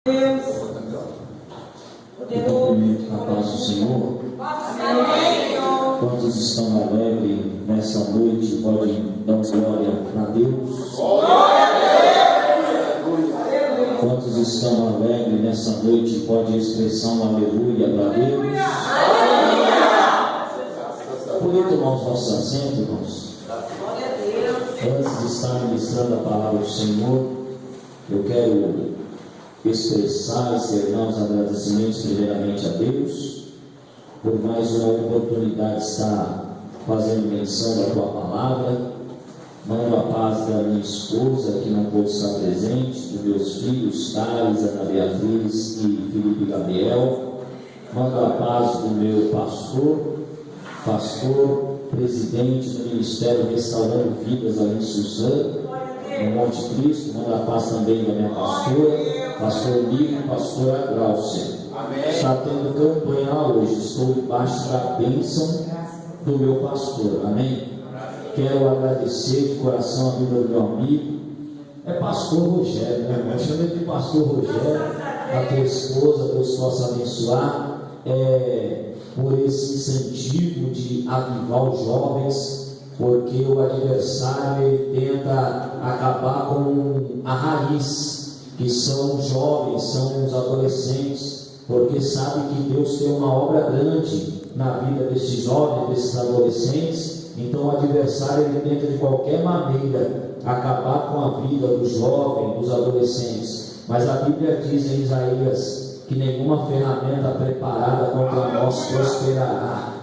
Deus, cumprimento na paz do Senhor. Quantos estão alegres nessa noite, podem dar glória a Deus. Quantos estão alegres nessa noite, podem expressar um aleluia para Deus. Poder tomar os nossos assentos, irmãos. Antes de estar ministrando a palavra do Senhor, eu quero expressar e externar os agradecimentos primeiramente a Deus por mais uma oportunidade de estar fazendo menção da tua palavra. Mando a paz da minha esposa, que não pôde estar presente, dos meus filhos Thales, Ana Beatriz e Felipe Gabriel. Mando a paz do meu pastor, presidente do Ministério Restaurando Vidas ali em Suzano, no Monte Cristo. Mando a paz também da minha pastor Nico e pastora Glaucia. Está tendo campanha hoje. Estou debaixo da bênção do meu pastor. Amém? Quero agradecer de coração a vida do meu amigo. É pastor Rogério, né, irmão? Chama ele de pastor Rogério. A tua esposa, Deus possa abençoar. Por esse incentivo de avivar os jovens, porque o adversário ele tenta acabar com a raiz, que são os jovens, são os adolescentes, porque sabe que Deus tem uma obra grande na vida desses jovens, desses adolescentes. Então o adversário ele tenta de qualquer maneira acabar com a vida dos jovens, dos adolescentes. Mas a Bíblia diz em Isaías que nenhuma ferramenta preparada contra nós prosperará.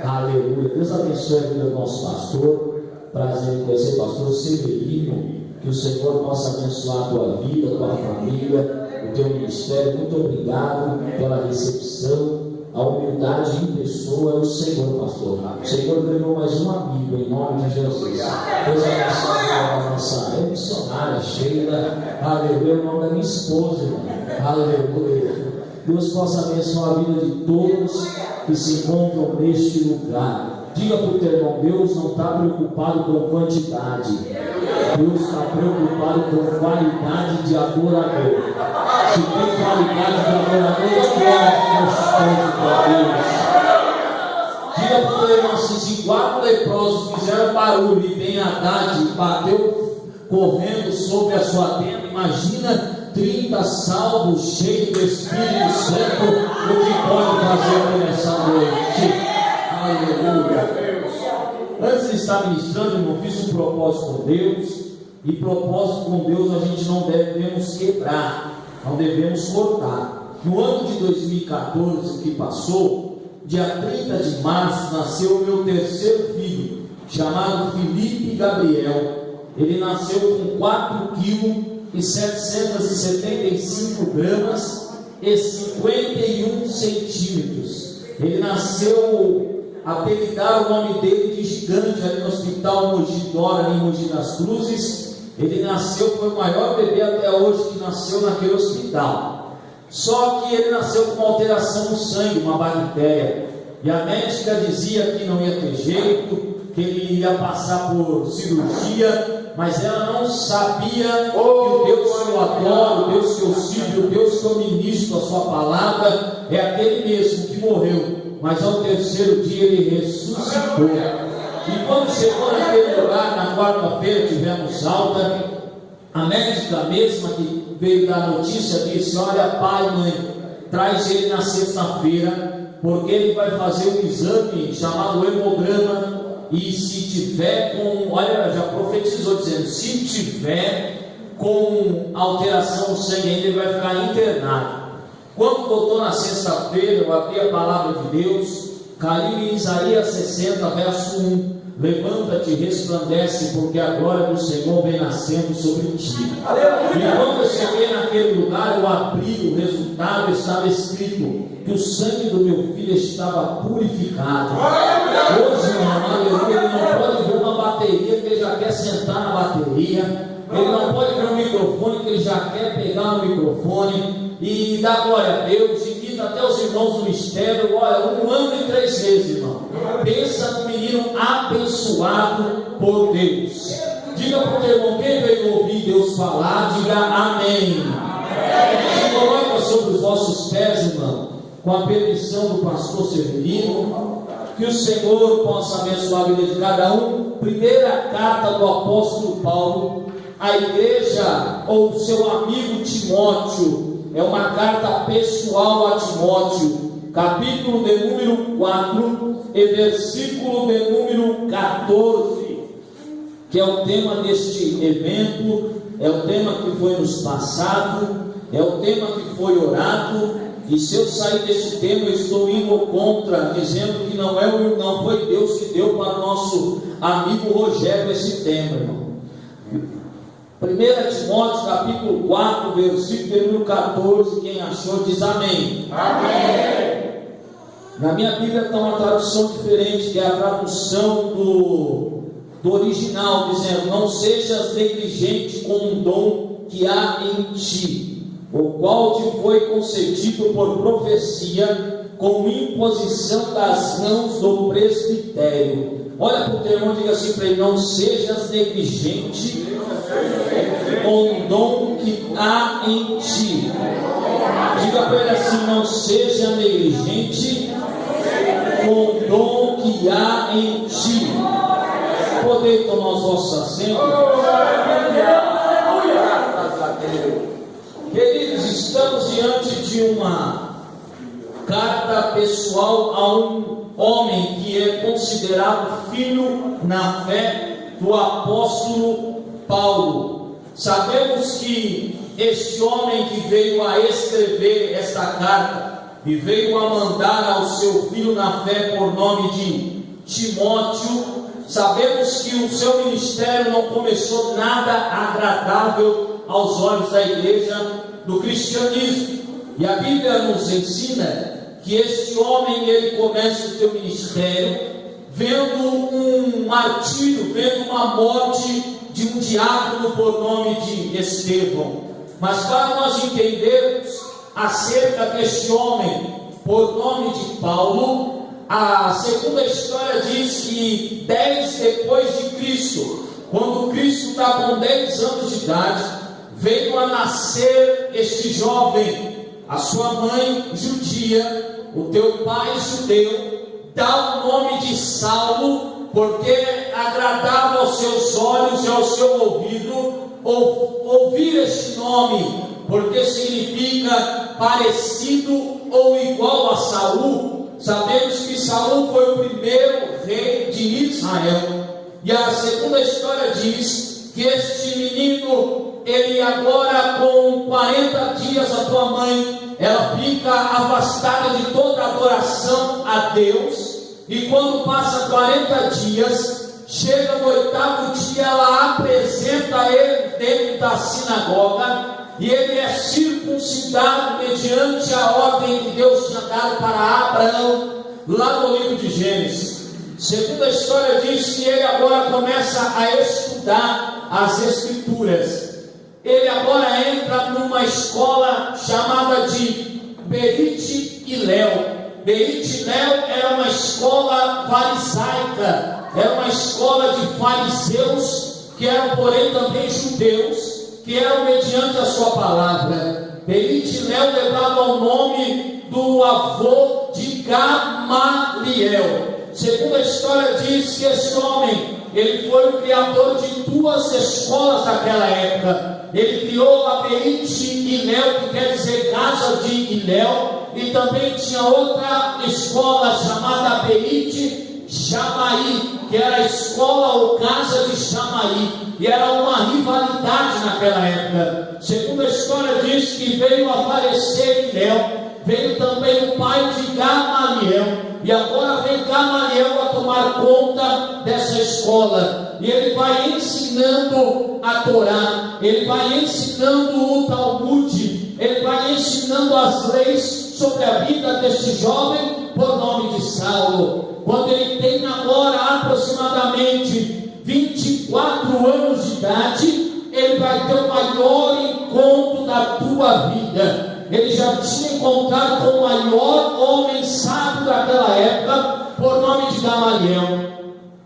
Aleluia. Deus abençoe a vida do nosso pastor. Prazer em conhecer, pastor Severino. Que o Senhor possa abençoar a tua vida, a tua família, o teu ministério. Muito obrigado pela recepção. A humildade em pessoa é o Senhor, pastor. O Senhor ganhou mais um amigo em nome de Jesus. Deus abençoe a nossa missionária Sheila. Aleluia. Em nome da minha esposa, irmão. Aleluia. Deus possa abençoar a vida de todos que se encontram neste lugar. Diga para o teu irmão: Deus não está preocupado com quantidade, Deus está preocupado com qualidade de adorador. Se tem qualidade de adorador, que é constante para Deus. Diga para o teu irmão assim: se 4 leprosos fizeram barulho e Ben-Hadad bateu correndo sobre a sua tenda, imagina 30 salvos cheios do Espírito Santo, o que pode fazer nessa noite. Aleluia. Antes de estar ministrando, irmão, fiz um propósito com Deus, e propósito com Deus a gente não devemos quebrar, não devemos cortar. No ano de 2014 que passou, dia 30 de março, nasceu o meu terceiro filho, chamado Felipe Gabriel. Ele nasceu com 4 quilos e 775 gramas e 51 centímetros. Ele nasceu, apelidaram o nome dele de gigante ali no hospital Mogi Dora, em Mogi das Cruzes. Ele nasceu, foi o maior bebê até hoje que nasceu naquele hospital. Só que ele nasceu com uma alteração no sangue, uma bactéria, e a médica dizia que não ia ter jeito, que ele ia passar por cirurgia, mas ela não sabia que o Deus que eu adoro, o Deus que eu sirvo, o Deus que eu ministro a sua palavra, é aquele mesmo que morreu, mas ao terceiro dia ele ressuscitou. E quando chegou naquele lugar, na quarta-feira, tivemos alta, a médica mesma que veio dar notícia disse: olha, pai, mãe, traz ele na sexta-feira, porque ele vai fazer um exame chamado hemograma. E se tiver com, olha, já profetizou dizendo, se tiver com alteração no sangue ainda, ele vai ficar internado. Quando voltou na sexta-feira, eu abri a palavra de Deus, caiu em Isaías 60, verso 1: levanta-te e resplandece, porque a glória do Senhor vem nascendo sobre ti. E quando eu cheguei naquele lugar, eu abri, o resultado estava escrito que o sangue do meu filho estava purificado. Hoje, irmão, aleluia, ele não pode ver uma bateria que ele já quer sentar na bateria, ele não pode ver um microfone que ele já quer pegar no microfone e dar glória a Deus. Invita até os irmãos do mistério. Olha, 1 ano e 3 meses, irmão. Pensa no menino abençoado por Deus. Diga para o teu irmão: quem veio ouvir Deus falar, diga amém. Se coloque vossos pés, irmão, com a permissão do pastor Severino, que o Senhor possa abençoar a vida de cada um. Primeira carta do apóstolo Paulo à igreja, ou seu amigo Timóteo, é uma carta pessoal a Timóteo, capítulo de número 4 e versículo de número 14, que é o tema deste evento, é o tema que foi nos passado, é o tema que foi orado. E se eu sair desse tema, eu estou indo contra, dizendo que não foi Deus que deu para o nosso amigo Rogério esse tema, irmão. 1 Timóteo capítulo 4, versículo número 14, quem achou diz amém. Amém. Na minha Bíblia está uma tradução diferente, que é a tradução do original, dizendo: não sejas negligente com um dom que há em ti, o qual te foi concedido por profecia, com imposição das mãos do presbitério. Olha para o teu irmão e diga assim para ele: não sejas negligente com o dom que há em ti. Diga para ele assim: não seja negligente com o dom que há em ti. Poder tomar os vossos assentos. Queridos, estamos diante de uma carta pessoal a um homem que é considerado filho na fé do apóstolo Paulo. Sabemos que este homem que veio a escrever esta carta e veio a mandar ao seu filho na fé por nome de Timóteo, sabemos que o seu ministério não começou nada agradável aos olhos da igreja do cristianismo. E a Bíblia nos ensina que este homem, ele começa o seu ministério vendo um martírio, vendo uma morte de um diácono por nome de Estevão. Mas para nós entendermos acerca deste homem por nome de Paulo, a segunda história diz que 10 depois de Cristo, quando Cristo está com 10 anos de idade, veio a nascer este jovem. A sua mãe judia, o teu pai judeu, dá o nome de Saulo, porque agradava aos seus olhos e ao seu ouvido ouvir este nome, porque significa parecido ou igual a Saul. Sabemos que Saul foi o primeiro rei de Israel. E a segunda história diz que este menino, ele agora com 40 dias, a tua mãe, ela fica afastada de toda adoração a Deus. E quando passa 40 dias, chega no 8º dia, ela apresenta ele dentro da sinagoga, e ele é circuncidado mediante a ordem que Deus tinha dado para Abraão, lá no livro de Gênesis. Segunda história diz que ele agora começa a estudar as Escrituras. Ele agora entra numa escola chamada de Beit Hillel. Beit Hillel era uma escola farisaica, era uma escola de fariseus, que eram porém também judeus, que eram mediante a sua palavra. Beit Hillel levava o nome do avô de Gamaliel. Segunda história diz que esse homem, ele foi o criador de 2 escolas daquela época. Ele criou a Beit Hillel, que quer dizer casa de Hillel, e também tinha outra escola chamada Beit Shammai, que era a escola ou casa de Shammai, e era uma rivalidade naquela época. Segunda história diz que veio aparecer Hillel, veio também o pai de Gamaliel, e agora vem Gamaliel a tomar conta dessa escola, e ele vai ensinando a Torá, ele vai ensinando o Talmud, ele vai ensinando as leis sobre a vida deste jovem por nome de Saulo. Quando ele tem agora aproximadamente 24 anos de idade, ele vai ter o maior encontro da tua vida. Ele já tinha encontrado com o maior homem sábio daquela época, por nome de Gamaliel.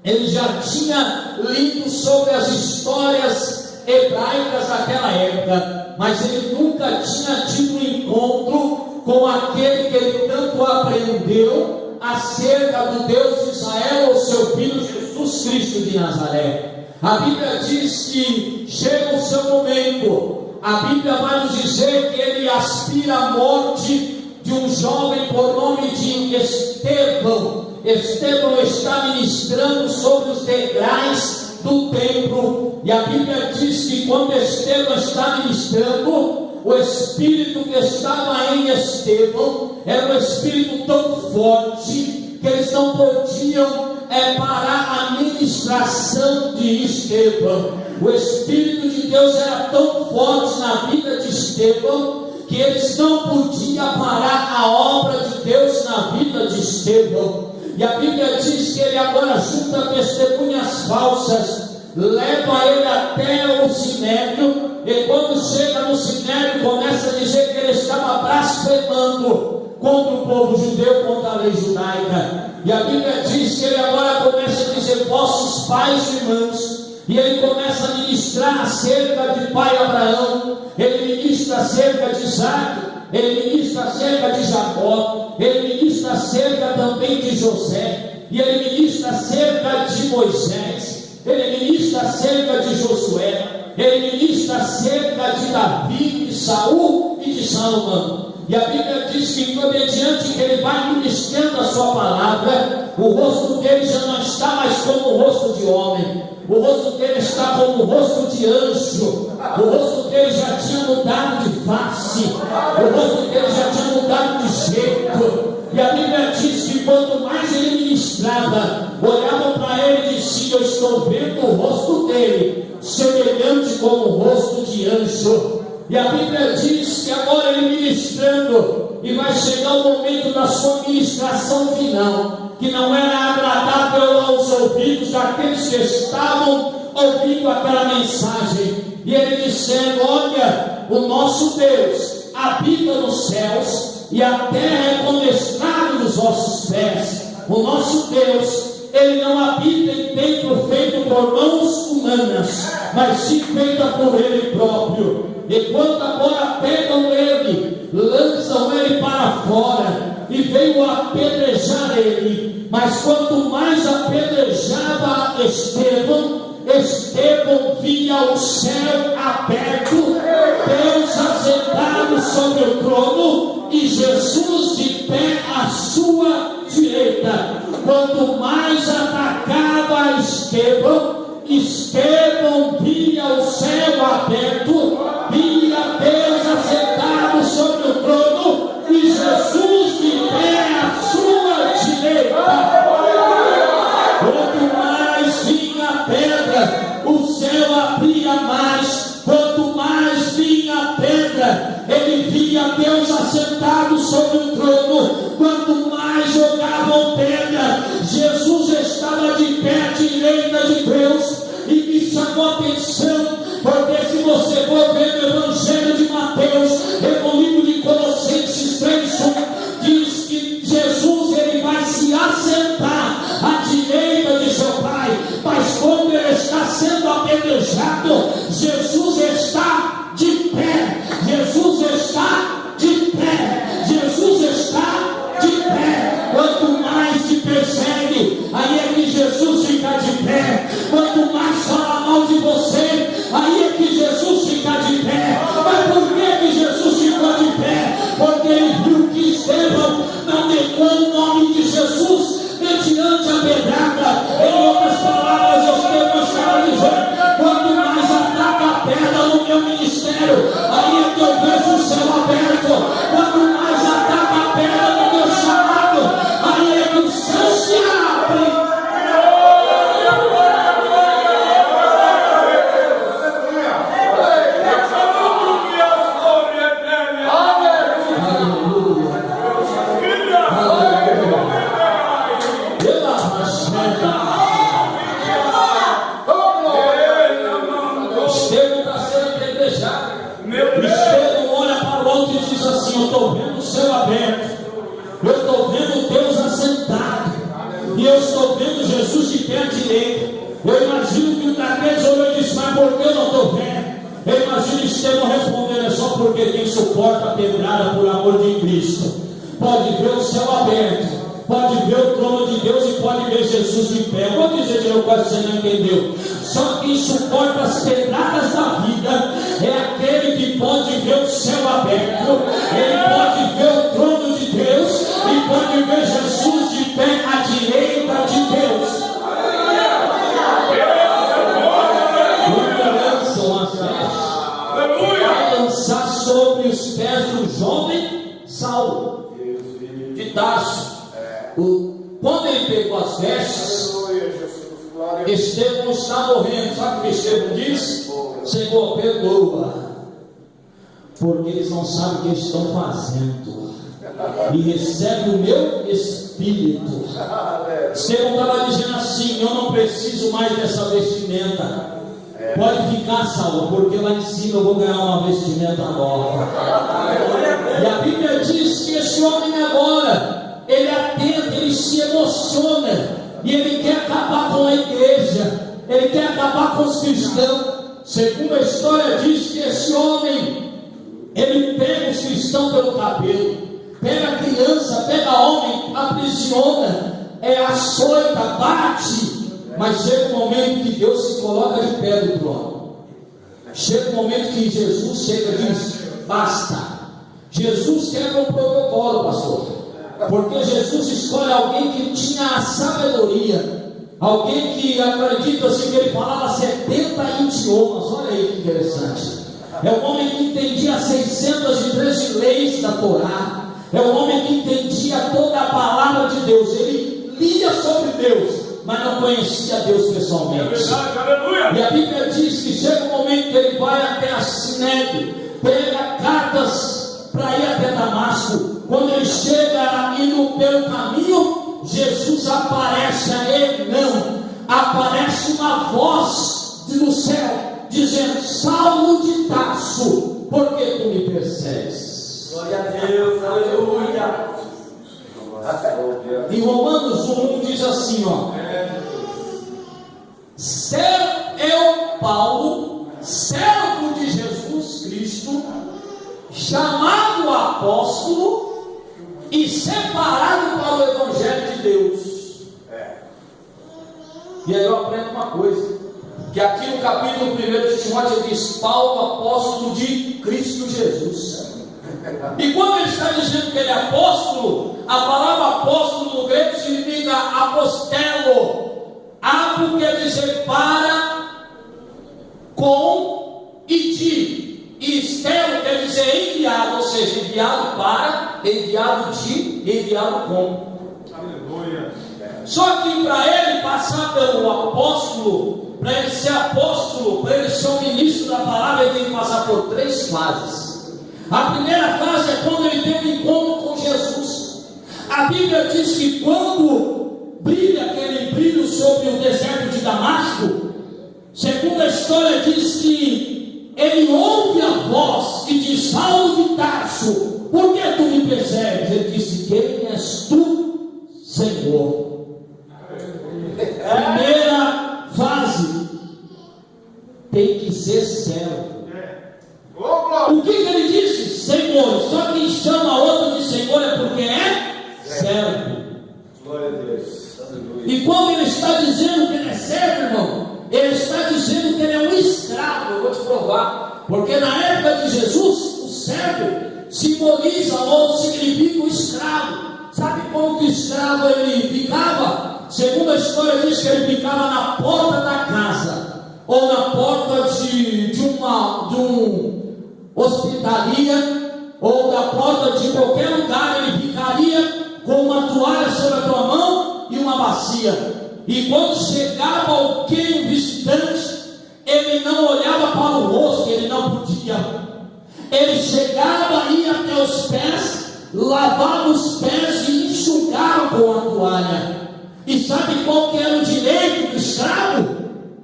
Ele já tinha lido sobre as histórias hebraicas daquela época, mas ele nunca tinha tido um encontro com aquele que ele tanto aprendeu acerca do Deus de Israel, o seu Filho Jesus Cristo de Nazaré. A Bíblia diz que chega o seu momento. A Bíblia vai nos dizer que ele aspira a morte de um jovem por nome de Estevão. Estevão está ministrando sobre os degraus do templo, e a Bíblia diz que quando Estevão está ministrando, o espírito que estava em Estevão era um espírito tão forte que eles não podiam parar a ministração de Estevão. O Espírito de Deus era tão forte na vida de Estevão que eles não podiam parar a obra de Deus na vida de Estevão. E a Bíblia diz que ele agora junta testemunhas falsas, leva ele até o sinédrio, e quando chega no sinédrio começa a dizer que ele estava blasfemando contra o povo judeu, contra a lei judaica. E a Bíblia diz que ele agora começa a dizer vossos pais e irmãos, e ele começa a ministrar acerca de pai Abraão, ele ministra acerca de Isaac, ele ministra acerca de Jacó, ele ministra acerca também de José, e ele ministra acerca de Moisés, ele ministra acerca de Josué, ele ministra acerca de Davi, de Saul e de Salomão. E a Bíblia diz que mediante que ele vai ministrando a sua palavra, o rosto dele já não está mais como o rosto de homem, o rosto dele está como o rosto de anjo, o rosto dele já tinha mudado de face, o rosto dele já tinha mudado de jeito. E a Bíblia diz que quanto mais ele ministrava, olhavam para ele e diziam: eu estou vendo o rosto dele semelhante com o rosto de anjo. E a Bíblia diz que agora ele ministrando, e vai chegar o momento da sua ministração final, que não era agradável aos ouvidos daqueles que estavam ouvindo aquela mensagem. E ele dizendo: olha, o nosso Deus habita nos céus, e a terra é como estrado dos vossos pés. O nosso Deus, ele não habita em templo feito por mãos humanas, mas sim feita por ele próprio. E quando agora pegam ele, lançam ele para fora, e veio apedrejar ele. Mas quanto mais apedrejava Estevão, Estevão via o céu aberto, Deus assentado sobre o trono e Jesus de pé à sua direita. Quanto mais atacava Estevão, Estevão via o céu aberto, via Deus assentado sobre o trono e Jesus de pé à sua direita. Quanto mais vinha a pedra, o céu abria mais. Quanto mais vinha a pedra, ele via Deus assentado sobre o trono. Quanto mais jogavam pedra, Jesus estava de pé à direita de Deus. E me chamou a atenção, porque se você for ver no Evangelho de Mateus, no livro de Colossenses 3:1, diz que Jesus ele vai se assentar à direita de seu Pai. Mas quando ele está sendo apedrejado, Jesus está de pé. Jesus está de pé. Jesus está de pé. Quanto mais te persegue, aí é que Jesus fica de pé. Quanto mais fala mal de você, aí é que Jesus fica de pé. Mas por que Jesus ficou de pé? Porque ele viu que Estevão não negou o nome de Jesus mediante a pedrada. Em outras palavras, Estevão estava dizendo: quanto mais ataca a pedra no meu ministério, aí é que eu vejo o céu aberto. Quanto mais ataca a pedra no meu chamado, aí é que o céu se abre. Eu estou vendo o céu aberto, eu estou vendo Deus assentado, e eu estou vendo Jesus de pé à direita. Eu imagino que um daqueles olhou e disse: mas por que eu não estou vendo? Eu imagino Estevão respondendo: é só porque quem suporta a pedrada por amor de Cristo pode ver o céu aberto, pode ver o trono de Deus e pode ver Jesus de pé. Eu vou dizer de novo, quase você não entendeu. Só quem suporta as pedradas da vida é aquele que pode ver o céu aberto, ele pode ver o trono de Deus e pode ver Jesus de pé à direita de Deus. Vai lançar sobre os pés do jovem Saulo de Tarso. Quando ele pegou as vestes, Estevão está morrendo. Sabe o que Estevão diz? Senhor, perdoa, porque eles não sabem o que estão fazendo, e recebe o meu espírito. Estevão estava dizendo assim: eu não preciso mais dessa vestimenta. Pode ficar, Saulo, porque lá em cima eu vou ganhar uma vestimenta nova. E a Bíblia diz que esse homem agora, ele atenta, ele se emociona, e ele quer acabar com a igreja, ele quer acabar com os cristãos. Segundo a história diz que esse homem, ele pega os cristãos pelo cabelo, pega a criança, pega homem, aprisiona, açoita, bate. Mas chega um momento que Deus se coloca de pé do trono. Chega um momento que Jesus chega e diz: basta. Jesus quebra o protocolo, pastor, porque Jesus escolhe alguém que tinha a sabedoria, alguém que acredita assim, que ele falava 70 idiomas. Olha aí que interessante. É um homem que entendia 613 leis da Torá. É um homem que entendia toda a palavra de Deus. Ele lia sobre Deus, mas não conhecia Deus pessoalmente. É verdade, aleluia. E a Bíblia diz que chega um momento que ele vai até a Sinédrio, pega cartas para ir até Damasco. Quando ele chega indo pelo caminho, Jesus aparece a ele. Não, aparece uma voz do céu dizendo: Saulo de Tarso, por que tu me persegues? Glória a Deus, aleluia. Em Romanos 1 diz assim, eu, Paulo, servo de Jesus Cristo, chamado apóstolo e separado para o Evangelho de Deus. E aí eu aprendo uma coisa, que aqui no capítulo 1 de Timóteo diz: Paulo, apóstolo de Cristo Jesus. E quando ele está dizendo que ele é apóstolo, a palavra apóstolo no grego significa apostelo. Apo quer dizer para, com e de. E estelo quer dizer enviado, ou seja, enviado para, enviado de, enviado com. Aleluia. Só que para ele passar pelo apóstolo, para ele ser apóstolo, para ele ser o ministro da palavra, ele tem que passar por 3 fases. A primeira fase é quando ele tem um encontro com Jesus. A Bíblia diz que quando brilha aquele brilho sobre o deserto de Damasco, segundo a história diz que ele ouve a voz e diz: Saulo de Tarso, por que tu me persegues? Ele disse: quem és tu, Senhor? Primeira fase, tem que ser servo. O que ele disse? Senhor. Só quem chama outro de Senhor é porque é servo. Glória a Deus. E quando ele está dizendo que ele é servo, irmão, ele está dizendo que ele é um escravo. Eu vou te provar. Porque na época de Jesus, o servo simboliza ou significa o escravo. Sabe como que o escravo ele ficava? Segundo a história diz que ele ficava na porta da casa, ou na porta de hospitaria, ou da porta de qualquer lugar. Ele ficaria com uma toalha sobre a tua mão e uma bacia. E quando chegava alguém, um visitante, ele não olhava para o rosto, ele não podia. Ele chegava, ia até os pés, lavava os pés e enxugava com a toalha. E sabe qual que era o direito do escravo?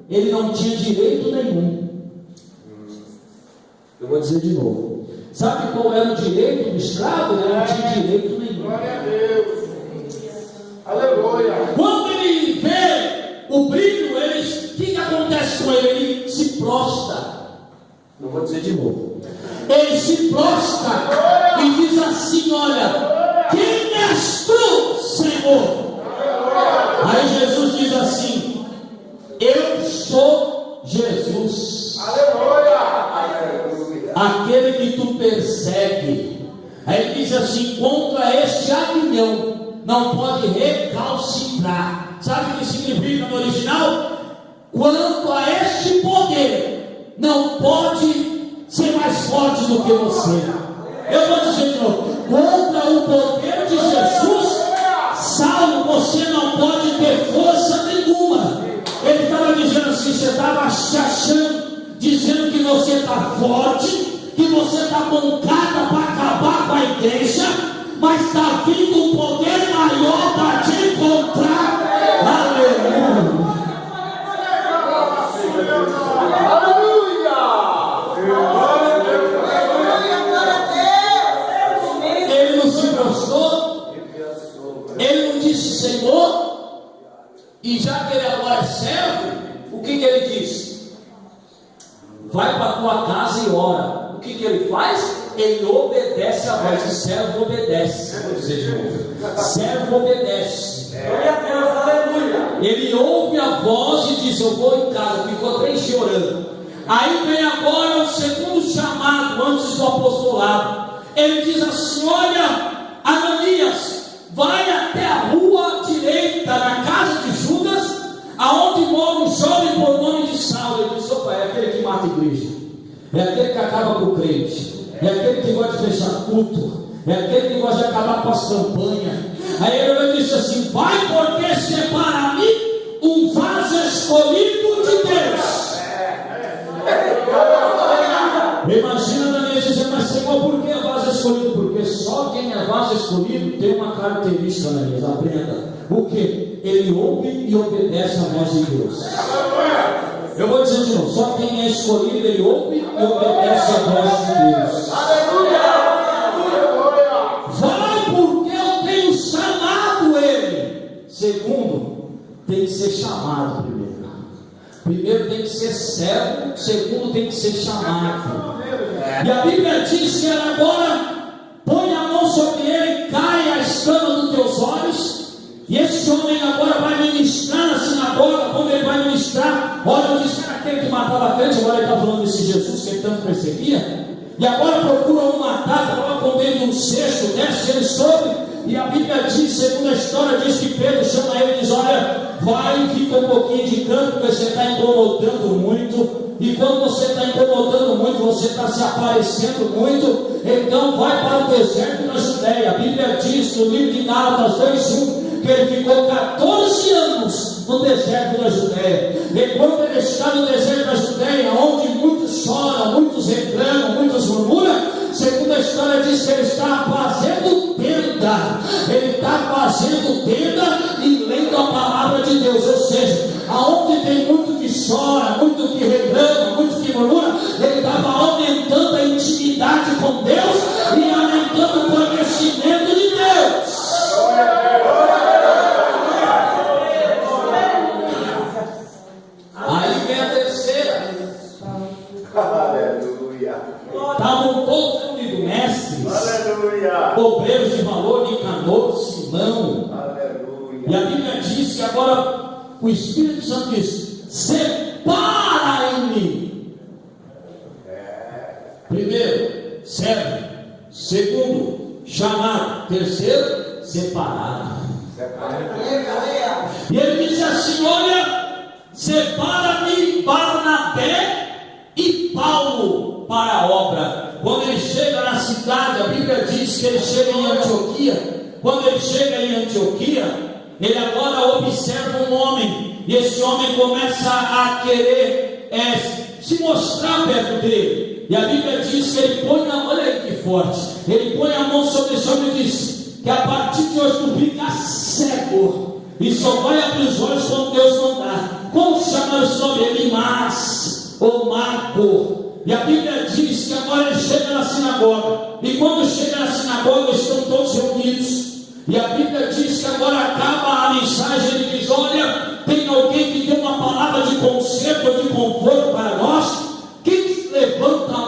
Ele não tinha direito nenhum. Eu vou dizer de novo. Sabe qual era o direito do escravo? Ele não tinha direito nenhum. Glória a Deus. Aleluia. Quando ele vê o brilho, o que acontece com ele? Ele se prostra. Eu vou dizer de novo. Ele se prostra e diz assim: olha, quem és tu, Senhor? Aí Jesus diz assim: eu sou Jesus, aquele que tu persegue. Aí ele diz assim: contra este aguilhão não pode recalcitrar. Sabe o que significa no original? Quanto a este poder, não pode ser mais forte do que você. Eu vou dizer de novo: contra o poder de Jesus, Saulo, você não pode ter força nenhuma. Ele estava dizendo assim: você estava se achando, dizendo que você está forte, que você está montado para acabar com a igreja, mas está vindo um poder maior para te encontrar. Aleluia! Ele não se prostrou, ele não disse Senhor, e já que ele agora é servo, o que ele disse? Vai para a tua casa e ora. O que ele faz? Ele obedece a voz. O servo obedece. Vou dizer de novo: servo obedece. Ele ouve a voz e diz: eu vou em casa. Ficou 3 dias orando. Aí vem agora o segundo chamado antes do apostolado. Ele diz assim: olha, Ananias, vai até a rua direita, na casa de Judas, aonde mora um jovem por nome de Saulo. Ele diz: opa, é aquele que mata a igreja, é aquele que acaba com o crente, é aquele que gosta de fechar culto, é aquele que gosta de acabar com as campanhas. Aí ele disse assim: vai, porque esse é para mim um vaso escolhido de Deus. Imagina Daniel dizendo: mas Senhor, por que vaso escolhido? Porque só quem é vaso escolhido tem uma característica, Daniel, aprenda. O que? Ele ouve e obedece a voz de Deus. Eu vou dizer de novo: só quem é escolhido, ele ouve e obedece a voz de Deus. Vai, porque eu tenho chamado ele. Segundo, tem que ser chamado primeiro. Primeiro tem que ser servo, segundo tem que ser chamado. E a Bíblia diz que ela agora põe a mão sobre ele, cai a escama dos teus olhos. E esse homem agora vai ministrar na sinagoga. Quando ele vai ministrar, olha, diz que era aquele que matava a crente. Agora ele está falando desse Jesus que ele tanto perseguia. E agora procura um matar, coloca dentro de um cesto, desce ele sobre. E a Bíblia diz, segundo a história, diz que Pedro chama ele e diz: olha, vai, fica um pouquinho de canto, porque você está incomodando muito. E quando você está incomodando muito, você está se aparecendo muito. Então vai para o deserto da Judéia. A Bíblia diz no livro de Gálatas 2:1 que ele ficou 14 anos no deserto da Judéia. E quando ele está no deserto da Judéia, onde muitos choram, muitos reclamam, muitos murmuram, segundo a história diz que ele está fazendo tenda. Ele está fazendo tenda e lendo a palavra de Deus. Ou seja, aonde tem muito que chora, muito que reclama, muito que murmura, ele estava aumentando a intimidade com Deus e aumentando o conhecimento de Deus. Aí vem a terceira. Aleluia. Estavam todos reunidos, mestres, Aleluia. obreiros de valor, Nicanor, Simão. Aleluia. E a Bíblia diz que agora o Espírito Santo diz: separa em mim. Primeiro, serve. Segundo, chamado. Terceiro, separado. E ele disse assim: olha, separa-me Barnabé e Paulo para a obra. Quando ele chega na cidade, a Bíblia diz que ele chega em Antioquia. Quando ele chega em Antioquia, ele agora observa um homem, e esse homem começa a querer se mostrar perto dele. E a Bíblia diz que ele põe a mão, olha aí que forte, ele põe a mão sobre esse homem e diz que a partir de hoje tu fica cego e só vai abrir os olhos quando Deus mandar. Como chama esse nome? Elimas ou Marco. E a Bíblia diz que agora ele chega na sinagoga, e quando chega na sinagoga estão todos reunidos. E a Bíblia diz que agora acaba a mensagem. Ele diz: olha, tem alguém que tem uma palavra de conselho ou de conforto para nós? Quem levanta a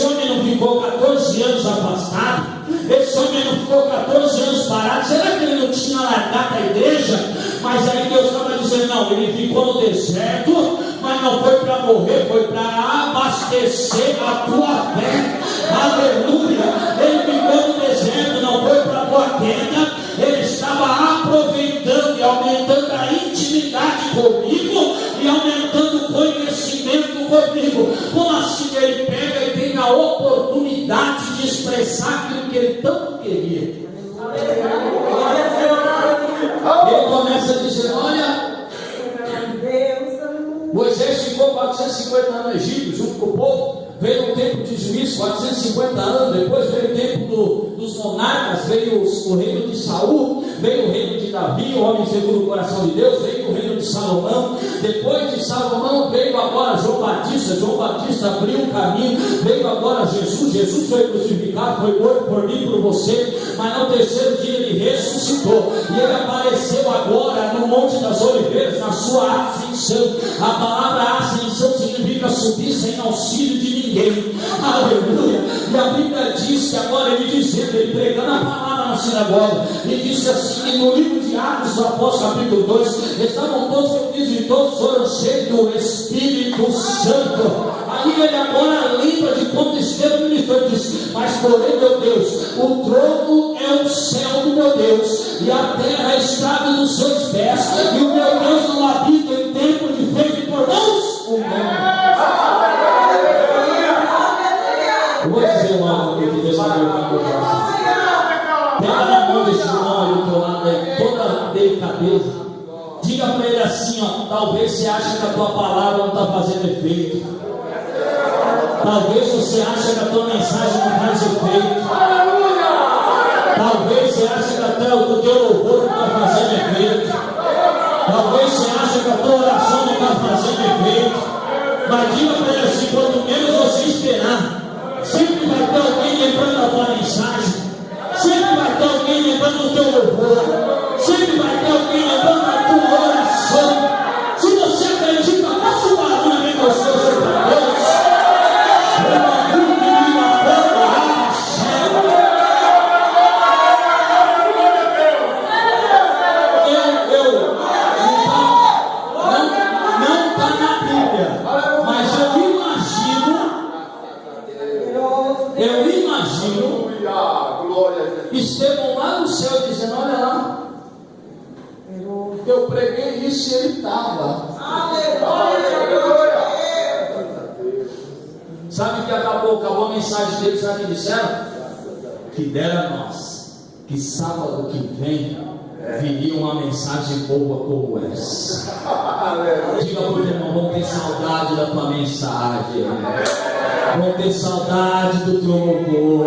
homem não ficou 14 anos afastado? Esse homem não ficou 14 anos parado? Será que ele não tinha largado a igreja? Mas aí Deus estava dizendo, não, ele ficou no deserto, mas não foi para morrer, foi para abastecer a tua fé. Aleluia! Ele ficou no deserto, não foi para a tua queda, ele estava aproveitando e aumentando a intimidade comigo e aumentando o conhecimento comigo. Como assim? Ele pega e tem a oportunidade de expressar aquilo que ele tanto queria. Ele começa a dizer, olha, Moisés ficou 450 anos no Egito junto com o povo, veio o tempo de juízo, 450 anos, depois veio o tempo dos monarcas, veio o reino de Saul, veio o reino de Davi, o homem segundo o coração de Deus, veio o reino de Salomão, depois de Salomão veio agora João Batista abriu o caminho, veio agora Jesus foi crucificado, foi morto por mim, por você, mas no terceiro dia ele ressuscitou, e ele apareceu agora no Monte das Oliveiras, na sua ascensão. A palavra ascensão significa subir sem auxílio de ninguém, aleluia, e a Bíblia diz que agora ele pregando a palavra na sinagoga, e disse assim, no livro de Atos dos Apóstolos, capítulo 2, estavam todos reunidos e todos foram cheios do Espírito Santo. Aí ele agora lembra de quando esteve no ministério e diz, mas porém, meu Deus, o trono é o céu do meu Deus, e a terra é a estrada dos seus pés, e o meu Deus não habita em templo de feito por mãos humanas. Eu vou dizer uma coisa que Deus está me ouvindo. Pega na mão desse irmão ali do teu lado aí, toda delicadeza. Diga para ele assim, ó, talvez você ache que a tua palavra não está fazendo efeito. Talvez você ache que a tua mensagem não faz efeito. Talvez você ache que até o teu louvor não está fazendo efeito. Talvez você ache que a tua oração não está fazendo efeito. Mas diga para ele assim, quanto menos você esperar, sempre vai ter alguém lembrando a tua mensagem, sempre vai ter alguém lembrando o teu louvor, sempre vai ter alguém lembrando a tua oração. Se você acredita, faça um barulho bem gostoso para Deus. Não está na Bíblia, mas eu imagino Estevão lá no céu dizendo, olha lá, eu preguei isso e ele estava. Sabe o que acabou a mensagem deles, sabe o que disseram? Que dera a nós que sábado que vem viria uma mensagem boa como essa. Diga para o irmão, vamos ter saudade da tua mensagem, vamos ter saudade do teu louvor.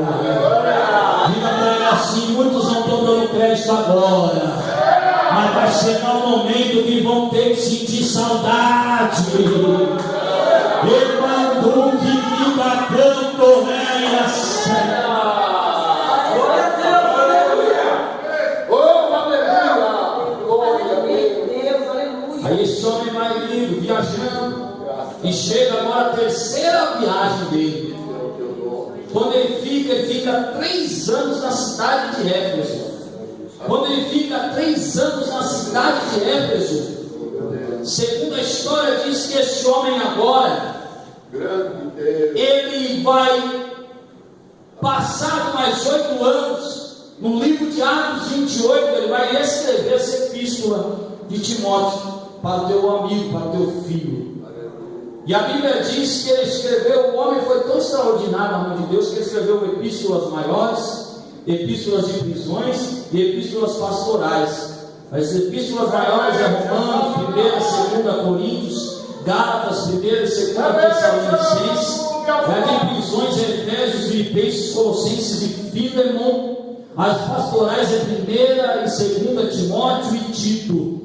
Diga para ele assim, muitos não estão dando crédito agora, mas vai chegar um momento que vão ter que sentir saudade. E quando que fica canto, velha será. Aí esse homem vai indo, viajando, e chega agora a terceira viagem dele. Quando ele fica 3 anos na cidade de Éfeso. Quando ele fica 3 anos na cidade de Éfeso, segundo a história diz que esse homem agora, ele vai passar mais 8 anos, no livro de Atos 28, ele vai escrever essa epístola de Timóteo para o teu amigo, para o teu filho. E a Bíblia diz que ele escreveu, o homem foi tão extraordinário na mão de Deus, que ele escreveu epístolas maiores, epístolas de prisões e epístolas pastorais. As epístolas maiores é Romanos, 1ª, 2ª Coríntios, Gálatas, 1ª e 2ª Tessalonicenses, de prisões é Efésios, Filipenses, Colossenses e Filemon. As pastorais é 1ª e 2ª Timóteo e Tito.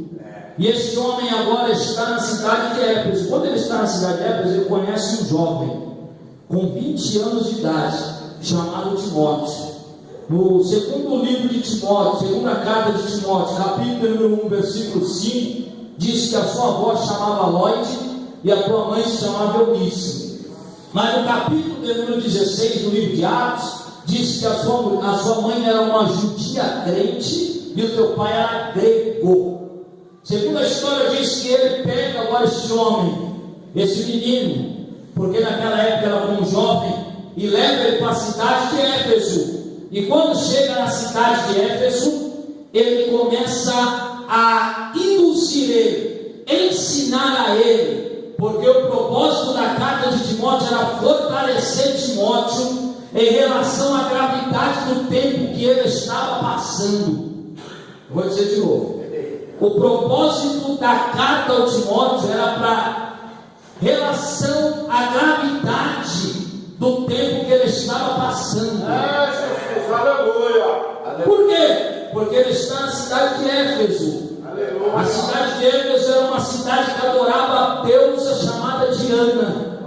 E esse homem agora está na cidade de Éfeso. Quando ele está na cidade de Éfeso, ele conhece um jovem com 20 anos de idade, chamado Timóteo. No segundo livro de Timóteo, segunda carta de Timóteo, capítulo número 1, versículo 5, diz que a sua avó chamava Lloyd e a tua mãe se chamava Eunice. Mas no capítulo de número 16 do livro de Atos, diz que a sua mãe era uma judia crente e o teu pai era grego. Segundo a história, diz que ele pega agora esse homem, esse menino, porque naquela época era um jovem, e leva ele para a cidade de Éfeso. E quando chega na cidade de Éfeso, ele começa a induzir ele, ensinar a ele, porque o propósito da carta de Timóteo era fortalecer Timóteo em relação à gravidade do tempo que ele estava passando. Vou dizer de novo. O propósito da carta ao Timóteo era para relação à gravidade do tempo que ele estava passando. Jesus, aleluia. Por quê? Porque ele está na cidade de Éfeso. Aleluia. A cidade de Éfeso era uma cidade que adorava a deusa chamada Diana.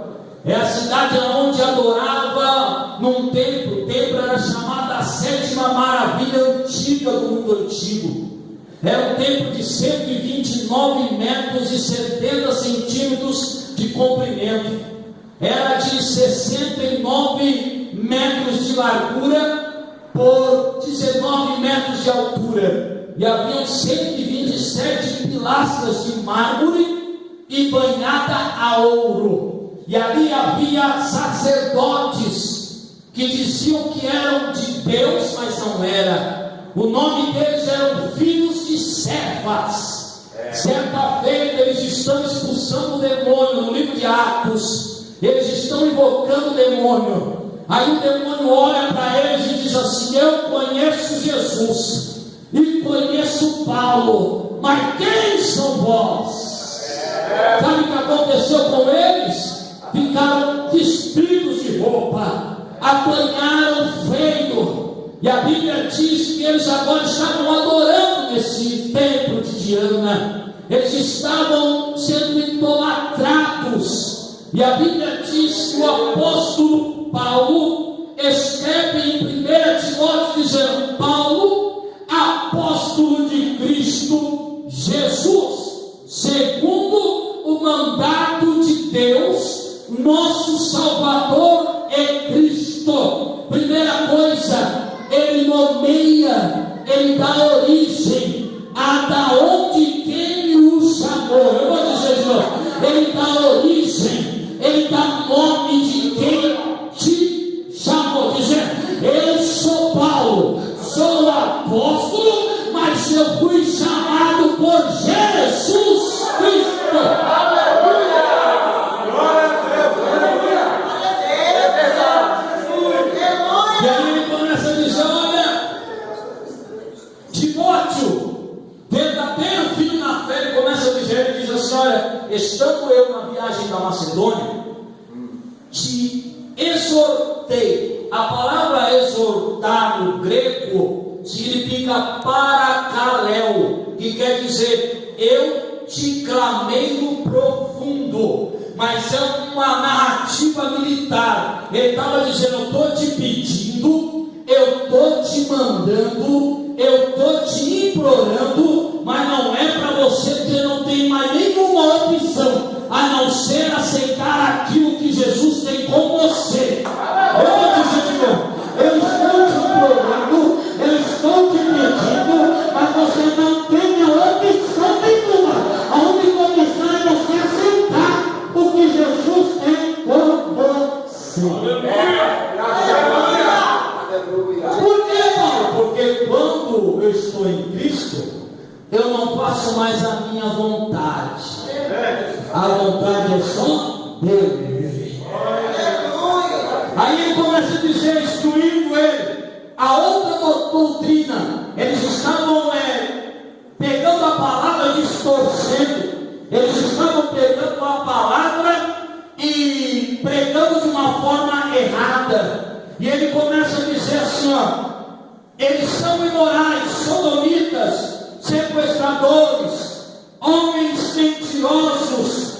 É a cidade onde adorava num templo. O templo era chamado a sétima maravilha antiga do mundo antigo. Era um templo de 129 metros e 70 centímetros de comprimento. Era de 69 metros de largura por 19 metros de altura. E haviam 127 pilastras de mármore e banhada a ouro. E ali havia sacerdotes que diziam que eram de Deus, mas não era. O nome deles eram filhos de Cefas. Certa feita eles estão expulsando o demônio. No livro de Atos, eles estão invocando o demônio. Aí o demônio olha para eles e diz assim: eu conheço Jesus e conheço Paulo, mas quem são vós? Sabe o que aconteceu com eles? Ficaram despidos de roupa, apanharam feio. E a Bíblia diz que eles agora estavam adorando nesse templo de Diana. Eles estavam sendo idolatrados. E a Bíblia diz que o apóstolo Paulo escreve em 1 Timóteo dizendo: Paulo, apóstolo de Cristo Jesus, segundo o mandato de Deus, nosso Salvador é Cristo. Primeira coisa, ele nomeia, ele dá origem a da onde quem o chamou. Eu vou dizer de novo, ele dá origem, ele dá nome de quem te chamou, dizendo: eu sou Paulo, sou apóstolo, mas eu fui chamado por Jesus Cristo. Aleluia! Glória a Deus! E aí ele começa a dizer: olha, Timóteo, verdadeiro filho na fé, ele começa a dizer, ele diz assim: olha, estando eu na viagem da Macedônia, te exortei. A palavra exortar no grego significa paracaléu, que quer dizer eu te clamei no profundo, mas é uma narrativa militar. Ele estava dizendo: eu estou te pedindo, eu estou te mandando, eu estou te implorando, mas não é para você que não tem mais nenhuma opção a não ser aceitar aquilo que Jesus tem com você. Eu vou dizer de novo: eu estou te implorando, eu estou te pedindo, mas você não tem a opção nenhuma. A única opção é você aceitar o que Jesus tem com você. Por que, Paulo? Porque quando eu estou em Cristo, eu não faço mais a minha vontade. A vontade é só dele. Aí ele começa a dizer, instruindo ele, a outra doutrina. Eles estavam pegando a palavra, distorcendo. Eles estavam pegando a palavra e pregando de uma forma errada. E ele começa a dizer assim: ó, eles são imorais, sodomitas, sequestradores, homens mentirosos,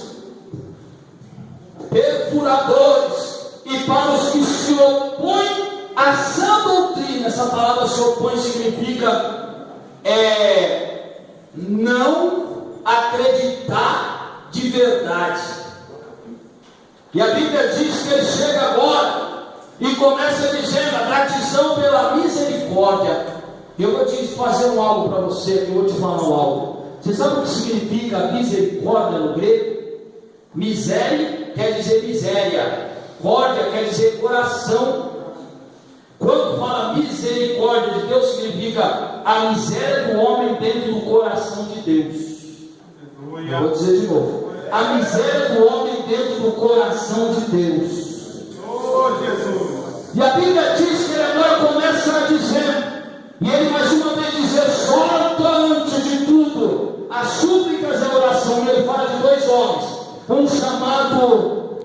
perfuradores. E para os que se opõem a sã doutrina, essa palavra se opõe significa não acreditar de verdade. E a Bíblia diz que ele chega agora e começa dizendo: a gratidão pela misericórdia. Eu vou te fazer algo para você, eu vou te falar algo. Você sabe o que significa misericórdia no grego? Miséria quer dizer miséria, córdia quer dizer coração. Quando fala misericórdia de Deus, significa a miséria do homem dentro do coração de Deus. Eu vou dizer de novo: a miséria do homem dentro do coração de Deus. Oh, Jesus. E a Bíblia diz que ele agora começa a dizer, e ele mais uma vez dizer: solta antes de tudo as súplicas e a oração. E ele fala de dois homens, um chamado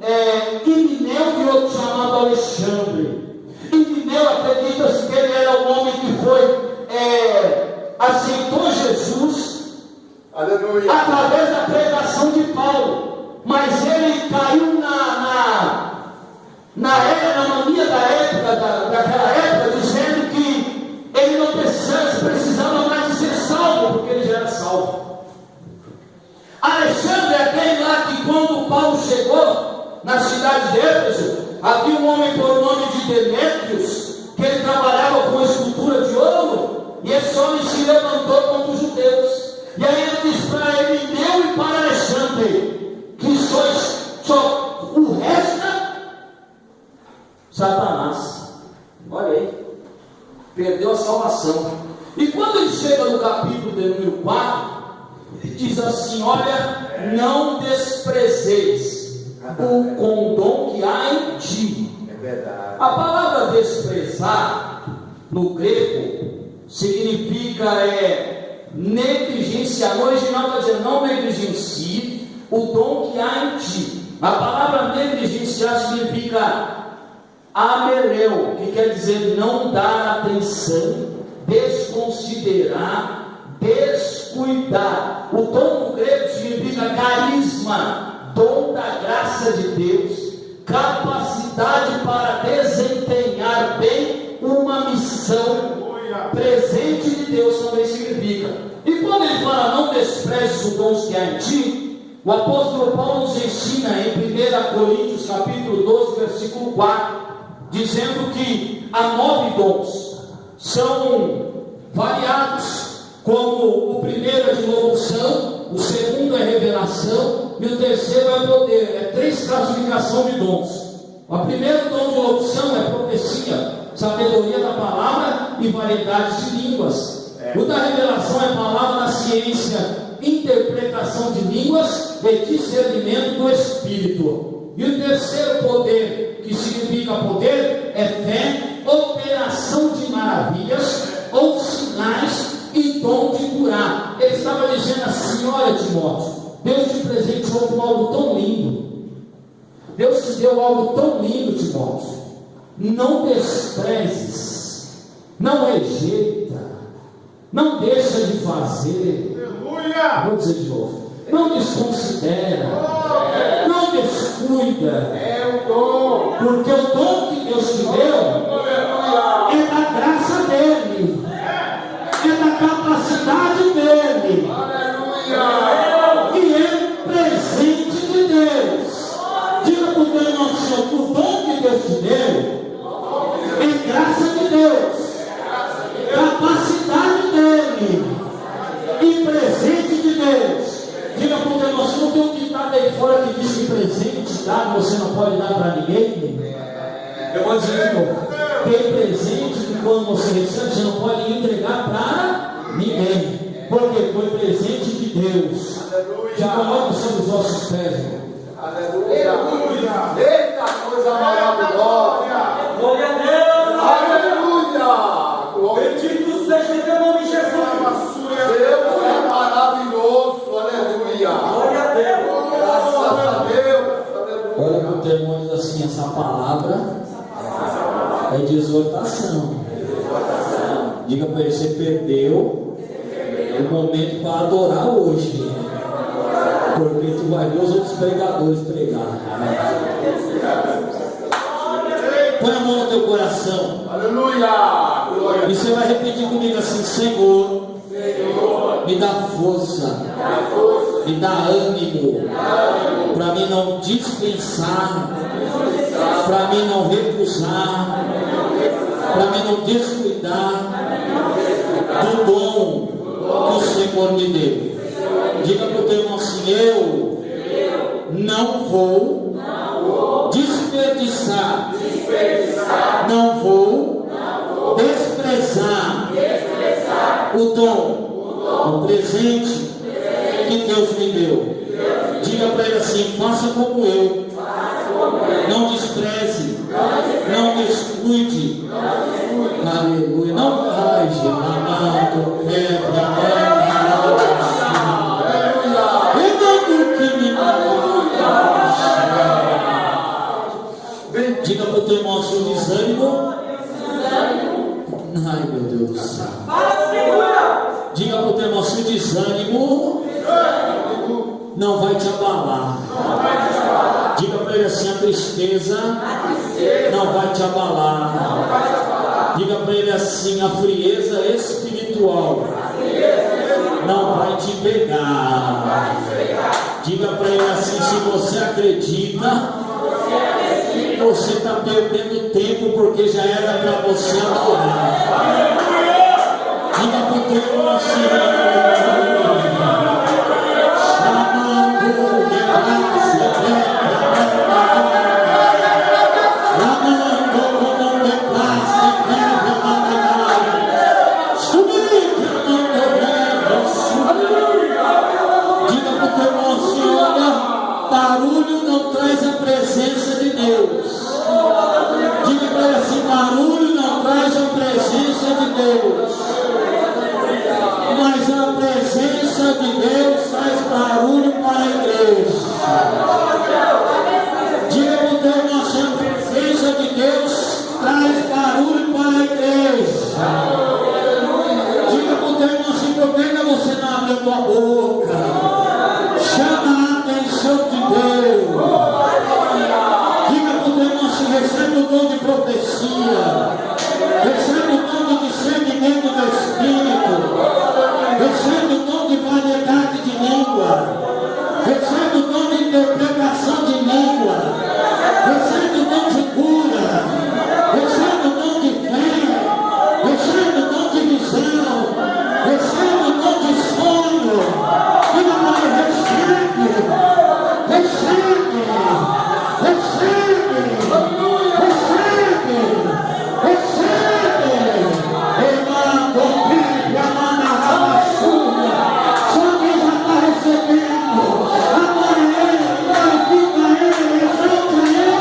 Himeneu e outro chamado Alexandre. Himeneu, acredita-se que ele era um homem que aceitou Jesus, aleluia, através da pregação de Paulo, mas ele caiu na mania da época, daquela época, dizendo que ele não precisava mais de ser salvo, porque ele já era salvo. Alexandre é aquele lá que, quando Paulo chegou na cidade de Éfeso, havia um homem por nome de Demétrios, que ele trabalhava com escultura de ouro, e esse homem se levantou contra os judeus. E aí ele diz para Himeneu e para Alexandre, que só o resta Satanás. Olha aí, perdeu a salvação. E quando ele chega no capítulo de número 4, ele diz assim: olha, não desprezeis o condom que há em ti. É verdade. A palavra desprezar no grego significa negligenciar. No original está dizendo: não negligencie o dom que há em ti. A palavra negligenciar significa ameleu, que quer dizer não dar atenção, desconsiderar, descuidar. O dom no grego significa carisma, dom da graça de Deus, capacidade para desempenhar bem uma missão. Presente de Deus também significa. E quando ele fala não desprezes os dons que há em ti, o apóstolo Paulo nos ensina em 1 Coríntios capítulo 12, versículo 4, dizendo que há 9 dons, são variados, como o primeiro é de locução, o segundo é revelação e o terceiro é poder. É 3 classificações de dons. O primeiro dom de locução é profecia, sabedoria da palavra e variedade de línguas. O da revelação é palavra da ciência, interpretação de línguas e discernimento do Espírito. E o terceiro poder, que significa poder, é fé, operação de maravilhas ou sinais e dom de curar. Ele estava dizendo assim: olha, Timóteo, Deus te presenteou com algo tão lindo. Deus te deu algo tão lindo, Timóteo. Não desprezes, não rejeita, não deixa de fazer. Aleluia! Vou dizer de novo: não desconsidera, não descuida. É o dom. Porque o dom que Deus te deu é da graça dele, é da capacidade dele, Aleluia! e é presente de Deus. Diga para o teu irmão: o dom que Deus te deu é graça de Deus, capacidade dele e presente de Deus. Diga para o teu irmão: não tem um ditado aí fora que diz que presente dado você não pode dar para ninguém? Eu vou dizer de novo: tem presente que quando você recebe você não pode entregar para ninguém, porque foi presente de Deus. Te coloque sobre os nossos pés, irmão. Aleluia! Eita coisa maravilhosa! Glória a Deus! Aleluia! Bendito seja teu nome, Jesus! Deus é maravilhoso! Aleluia! Glória a Deus! Graças a Deus! Olha para o teu irmão e diz assim: essa palavra é de exortação. Diga para ele: você perdeu o momento para adorar hoje, porque tu vai ver os outros pregadores pregar. Põe a mão no teu coração. Aleluia! Glória E você vai repetir comigo assim: Senhor, me dá força me dá ânimo, para mim não dispensar, para mim não recusar, para mim não descuidar do dom que o Senhor me deu. Diga para o teu irmão assim: eu não vou desperdiçar, não vou desprezar o dom, o presente que Deus me deu. Diga para ele assim: faça como eu, não despreze, não descuide. Aleluia. Não vai, amado, diga para o teu irmão assim: o desânimo. Ai, meu Deus do céu. Diga para o teu irmão assim: o desânimo não vai te abalar. Diga para ele assim: a tristeza não vai te abalar. Diga para ele assim: a frieza espiritual não vai te pegar. Diga para ele assim: se você acredita, você está perdendo tempo, porque já era para você adorar. Diga para o teu irmão assim: barulho não traz a presença de Deus. Diga para ele assim: barulho não traz a presença de Deus, mas a presença de Deus traz barulho para a igreja. Diga para o teu irmão assim: a presença de Deus traz barulho para a igreja. Diga para o teu irmão assim: por que você não abre a tua boca? Chama a atenção de Deus. Diga para o teu irmão assim: recebe o dom de profecia, recebe o dom de discernimento do Espírito, recebe o dom de variedade de língua, recebe o dom de interpretação de língua, recebe o dom de cura, recebe o dom de fé, recebe o dom de visão, recebe o dom de sonho. Diga para ele: recebe, recebe, recebe, recebe, recebe. Só quem já está recebendo, adora ele, glorifica ele, exalta ele.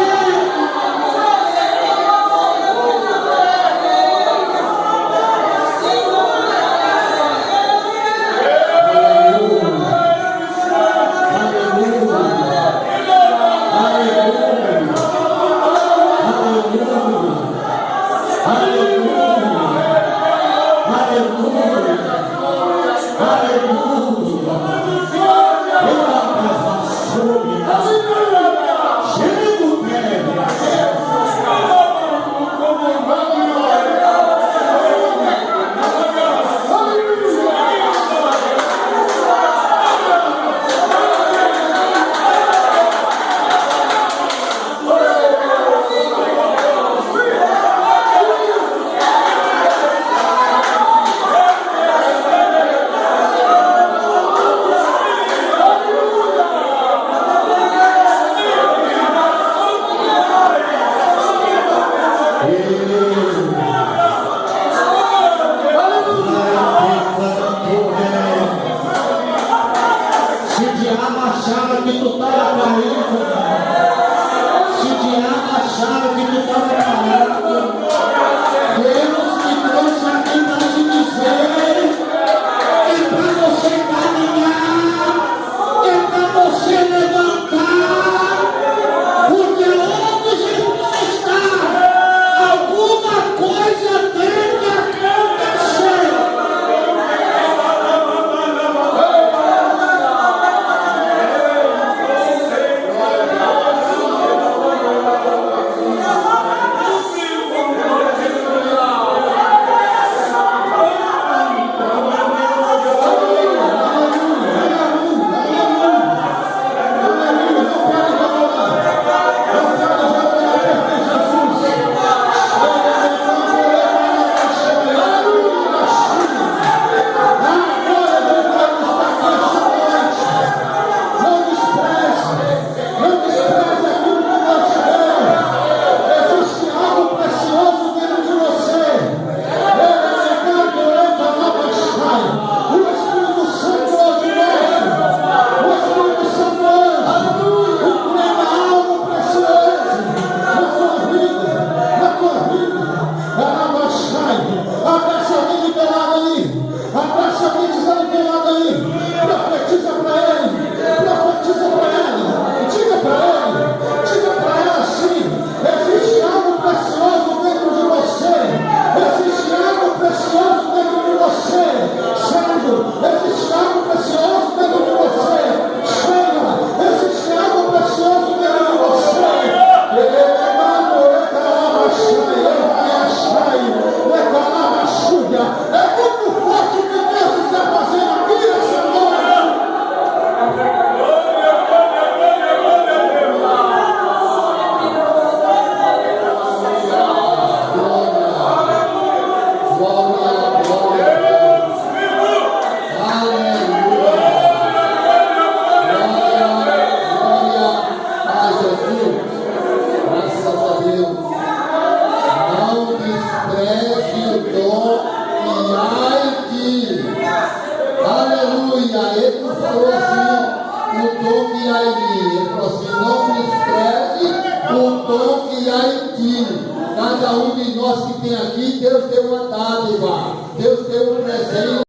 falou assim, o dom que há em mim. Ele falou assim, não despreze o dom que há em ti. Cada um de nós que tem aqui, Deus deu uma dádiva, Deus deu um presente.